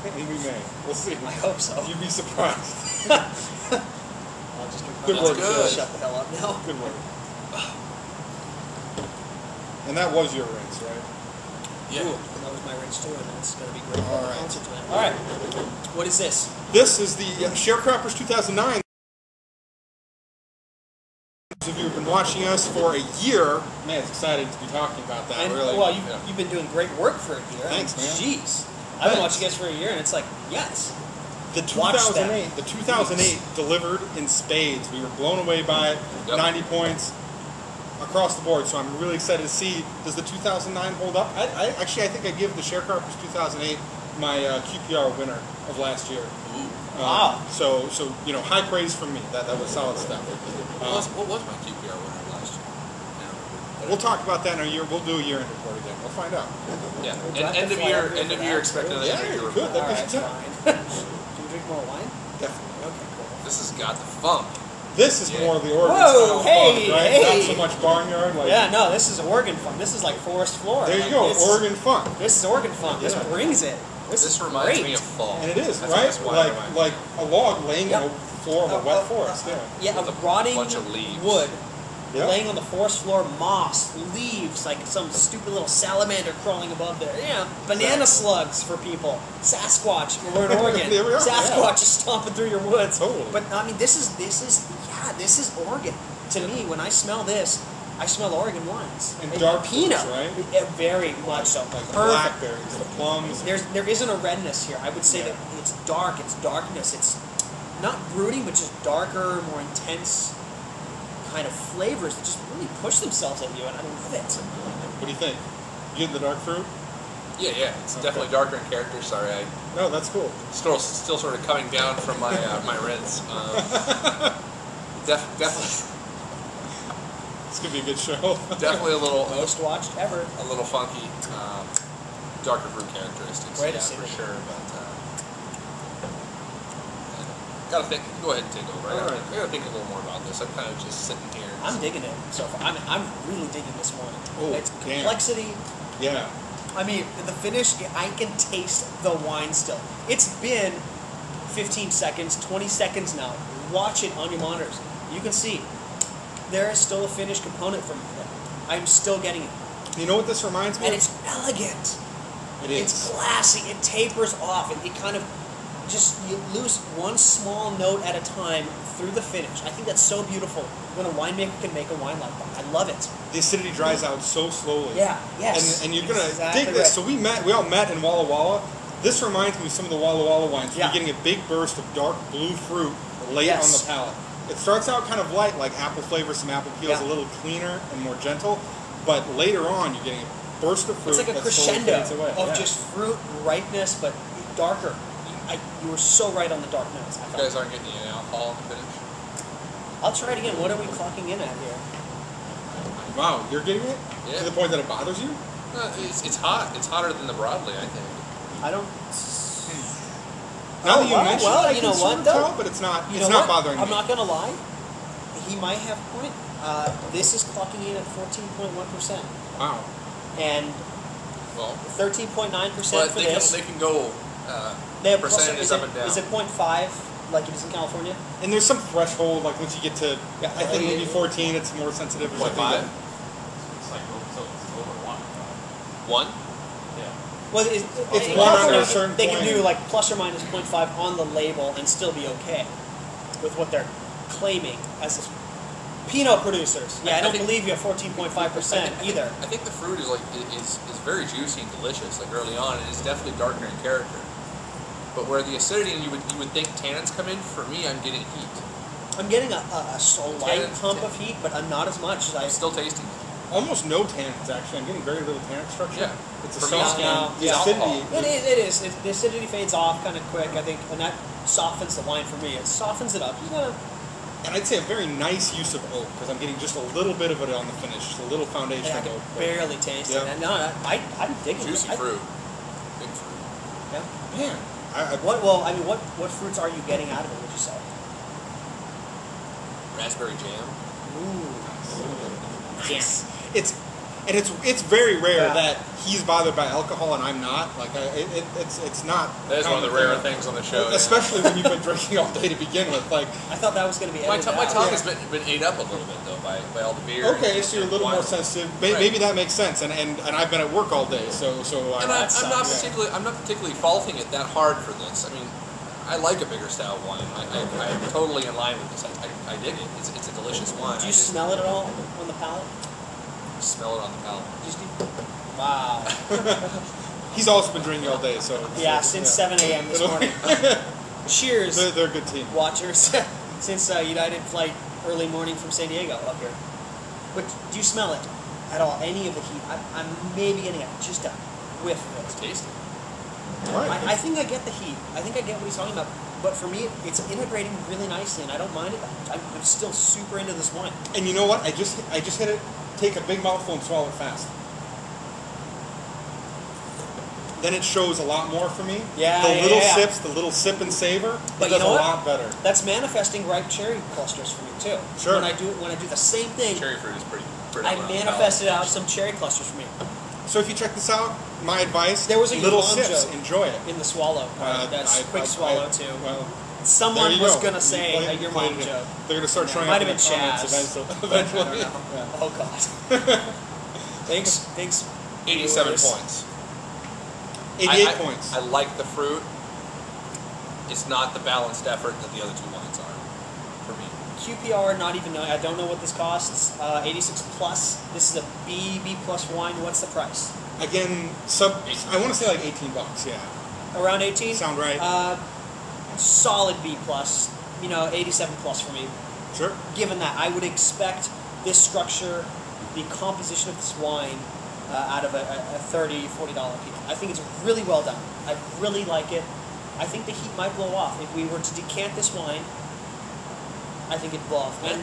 And we may. We'll see. I hope so. You'd be surprised. I'll just drink Good work, good. Shut the hell up now. Good work. And that was your rinse, right? Yeah. Ooh, and that was my rinse too, and that's going to be great. All right. All right. What is this? This is the Sharecroppers 2009. If you've been watching us for a year, man, it's exciting to be talking about that. And, really. Well, you've been doing great work for a year. Thanks, man. Jeez. I've been watching you guys for a year, and it's like, yes. The 2008 delivered in spades. We were blown away by it. 90 points across the board. So I'm really excited to see, does the 2009 hold up? I think I give the Sharecroppers 2008 my QPR winner of last year. Wow. So you know, high praise from me. That was solid stuff. What was my QPR winner last year? Yeah. We'll talk about that in a year. We'll do a year-end report again. We'll find out. Yeah. And end of year expected. Yeah, you could. That gives you time. Can you drink more wine? Definitely. Okay, cool. This has got the funk. This is more of the Oregon Whoa, style hey, funk, right? hey. Not so much barnyard. Like, Yeah, no, this is Oregon funk. This is like forest floor. there you like, go, Oregon funk. This is Oregon funk. This Yeah. brings it. This reminds great. me of fall. And it is, That's right? why Like a log laying Yep. on the floor of a wet forest. Yeah. Yeah, a rotting bunch of leaves. wood Yep. laying on the forest floor, moss, leaves, like some stupid little salamander crawling above there. Yeah, banana slugs for people. Sasquatch. We're in Oregon. There we are, Sasquatch is stomping through your woods. Totally. But I mean, this is Oregon. To me, when I smell this, I smell Oregon wines. And dark Pinot, fruits, right? Very much so. Like the Perfect. blackberries, the plums. There isn't a redness here. I would say that it's dark. It's darkness. It's not brooding, but just darker, more intense kind of flavors that just really push themselves at you, and I love it. What do you think? You getting the dark fruit? Yeah. It's definitely darker in character. Sorry, I No, that's cool. still sort of coming down from my my rinse. Definitely. It's gonna be a good show. Definitely a little Most watched ever. a little funky, darker fruit characteristics. Great yeah, to see for that. sure. But gotta think. Go ahead and take over. I gotta think a little more about this. I'm kind of just sitting here. I'm digging it so far. I'm really digging this one. Oh, It's damn. complexity. Yeah. I mean, the finish, I can taste the wine still. It's been 15 seconds, 20 seconds now. Watch it on your monitors. You can see there is still a finish component from it. I'm still getting it. You know what this reminds me And of? it's elegant. It's classy. It tapers off. It kind of just, you lose one small note at a time through the finish. I think that's so beautiful when a winemaker can make a wine like that. I love it. The acidity dries out so slowly. Yeah, yes. And you're gonna Exactly dig this. right. So we all met in Walla Walla. This reminds me of some of the Walla Walla wines. Yeah. You're getting a big burst of dark blue fruit late Yes. on the palate. It starts out kind of light, like apple flavor, some apple peels, Yeah. a little cleaner and more gentle. But later on, you're getting a burst of fruit. It's like a that slowly crescendo fades away. of Yeah. just fruit ripeness, but darker. You were so right on the dark notes. I You thought. guys aren't getting any alcohol in the finish. I'll try it again. What are we clocking in at here? Wow, you're getting it Yeah. to the point that it bothers you. It's hot. It's hotter than the Broadley, I think. I don't. Now that you well, mention well, it, I you can know sort what, of though? tell, but it's not. You It's know not what? bothering I'm me. not gonna lie. He might have a point. This is clocking in at 14.1%, Wow. and Well, 13.9% for they this. can go They have plus- percentages is up it- and down. Is it 0.5 like it is in California? And there's some threshold, like once you get to, I think maybe 14, it's more sensitive or something. 0.5? It's like it's over one. One? Yeah. Well, It's in one California, under a certain they can point. do like plus or minus 0.5 on the label and still be okay with what they're claiming as this. Pinot producers. Yeah, I don't believe you at 14.5% either. I think the fruit is is very juicy and delicious. Like early on, it is definitely darker in character. But where the acidity and you would think tannins come in, for me, I'm getting heat. I'm getting a slight pump of heat, but not as much as I'm still tasting it. Almost no tannins, actually. I'm getting very little tannic structure. Yeah. It's a For me, soft now, The it's acidity. alcohol. It is. The acidity fades off kind of quick, I think, and that softens the wine for me. It softens it up. And I'd say a very nice use of oak, because I'm getting just a little bit of it on the finish, just a little foundation I of can oak. barely taste Yeah. it. And I'm digging Juicy it. fruit. Big fruit. Yeah. Man, What fruits are you getting out of it, would you say? Raspberry jam. Ooh. yes. It's And it's very rare Yeah. that he's bothered by alcohol and I'm not. Like it's not. That is one of the common rare things on the show. yeah. Especially when you've been drinking all day to begin with. Like I thought that was going to be My edited tongue out. has been ate up a little bit though by all the beer. okay, and- so you're a and little wine. more sensitive. Right. Maybe that makes sense. And I've been at work all day, so And I, I'm not particularly faulting it that hard for this. I mean, I like a bigger style wine. I'm totally in line with this. I dig it. It's a delicious wine. Do you smell it at all on the palate? smell it on the palate? Wow. he's also been drinking all day, so Yeah, since 7 a.m. this morning. Cheers, They're a good team. watchers. Since United flight early morning from San Diego up here. But do you smell it at all? Any of the heat? I'm maybe getting just a whiff of It's it. tasty. All right. I think I get the heat. I think I get what he's talking about. But for me, it's integrating really nicely, and I don't mind it that much. I'm still super into this wine. And you know what? I just hit it. Take a big mouthful and swallow it fast. Then it shows a lot more for me. Yeah, The yeah, little yeah. sips, the little sip and savor, But it you does know a what? lot better. That's manifesting ripe cherry clusters for me too. Sure. When I do the same thing, Cherry fruit is pretty. I on the manifested palate. out some cherry clusters for me So if you check this out, my advice: There was a little Yolanda sips, joke. enjoy it. in the swallow part. That's quick swallow too. Well, Someone there you was go. gonna You say played- your played mom it. joke. They're gonna start Yeah, showing might up in have the been comments Chaz. eventually. I don't know. Yeah. Oh god. Thanks. 87 viewers. points. 88 I points. I like the fruit. It's not the balanced effort that the other two wines are, for me. QPR, not even knowing. I don't know what this costs. 86 plus. This is a B plus wine. What's the price? Again, I want to say like $18. Yeah. Around 18. Sound right? Solid B plus. 87 plus for me. Sure. Given that, I would expect this structure, the composition of this wine, out of a $30, $40 piece. I think it's really well done. I really like it. I think the heat might blow off. If we were to decant this wine, I think it'd blow off. And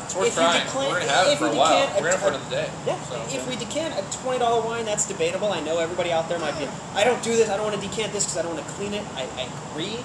It's worth trying. We're going to have it for a while. We're going to have it for another day. Yeah. So, If we decant a $20 wine, that's debatable. I know everybody out there might be, I don't do this, I don't want to decant this because I don't want to clean it. I agree.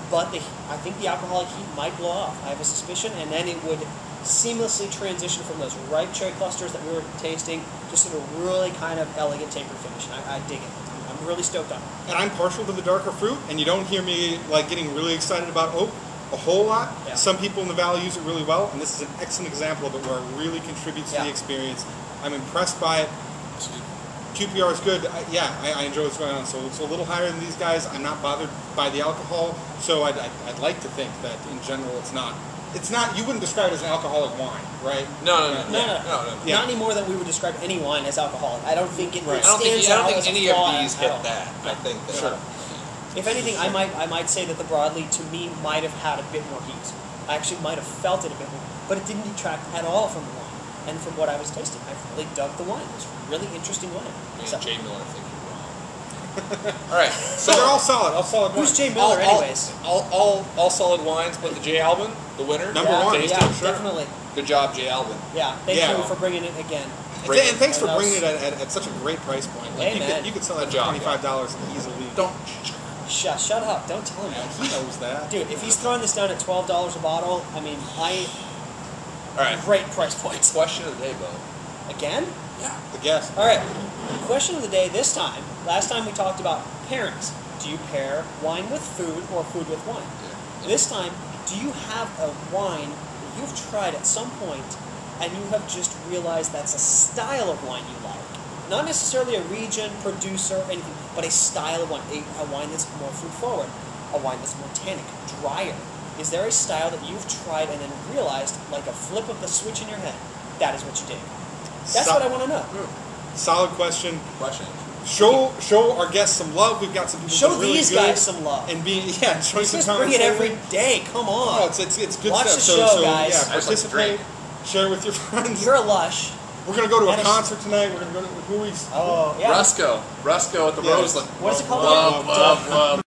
But I think the alcoholic heat might blow off. I have a suspicion, and then it would seamlessly transition from those ripe cherry clusters that we were tasting just in a really kind of elegant taper finish. And I dig it. I'm really stoked on it. And I'm partial to the darker fruit, and you don't hear me like getting really excited about oak a whole lot. Yeah. Some people in the valley use it really well, and this is an excellent example of it where it really contributes to Yeah. the experience. I'm impressed by it. QPR is good. I enjoy what's going on. So it's a little higher than these guys. I'm not bothered by the alcohol. So I'd like to think that in general it's not. You wouldn't describe it as an alcoholic wine, right? No. No. Yeah. Not any more than we would describe any wine as alcoholic. I don't think it Right. stands I don't out think as a any of flaw these at hit all. that. I think that. Sure. If anything, I might say that the Broadley, to me, might have had a bit more heat. I actually might have felt it a bit more, but it didn't detract at all from the wine. And from what I was tasting, I really dug the wine. It's a really interesting wine. Me So- and Jay Miller think you're wrong. All right. So they're all solid. All solid Who's wines. Jay Miller, anyways? All solid wines, but the Chehalem, the winner. Number yeah, one. Yeah, Tasting, sure. definitely. Good job, Chehalem. Yeah, thank Yeah. you for bringing it again. And thanks for That was- bringing it at such a great price point. Like Hey, you could sell that Good for job, $25 easily. Don't. Shut up! Don't tell him that. He knows that. Dude, if he's throwing this down at $12 a bottle, I mean, All right. great price points. Question of the day, Beau. Again? Yeah. The guess. All right. Question of the day this time. Last time we talked about pairings. Do you pair wine with food or food with wine? This time, do you have a wine that you've tried at some point and you have just realized that's a style of wine you like? Not necessarily a region, producer, anything, but a style of wine. A wine that's more fruit forward. A wine that's more tannic, drier. Is there a style that you've tried and then realized, like a flip of the switch in your head, that is what you dig? That's what I want to know. Solid question. Question. Show our guests some love. We've got some people. Show that are really these good guys some love. and show some Just time. bring it every day. Come on. No, it's good Watch stuff. the show, guys. Yeah, I just like to participate. Share with your friends. You're a lush. We're gonna go to a And a- concert tonight. We're gonna go to who we. Oh, yeah. Rusco at the Yeah. Roseland. What is it called? Love.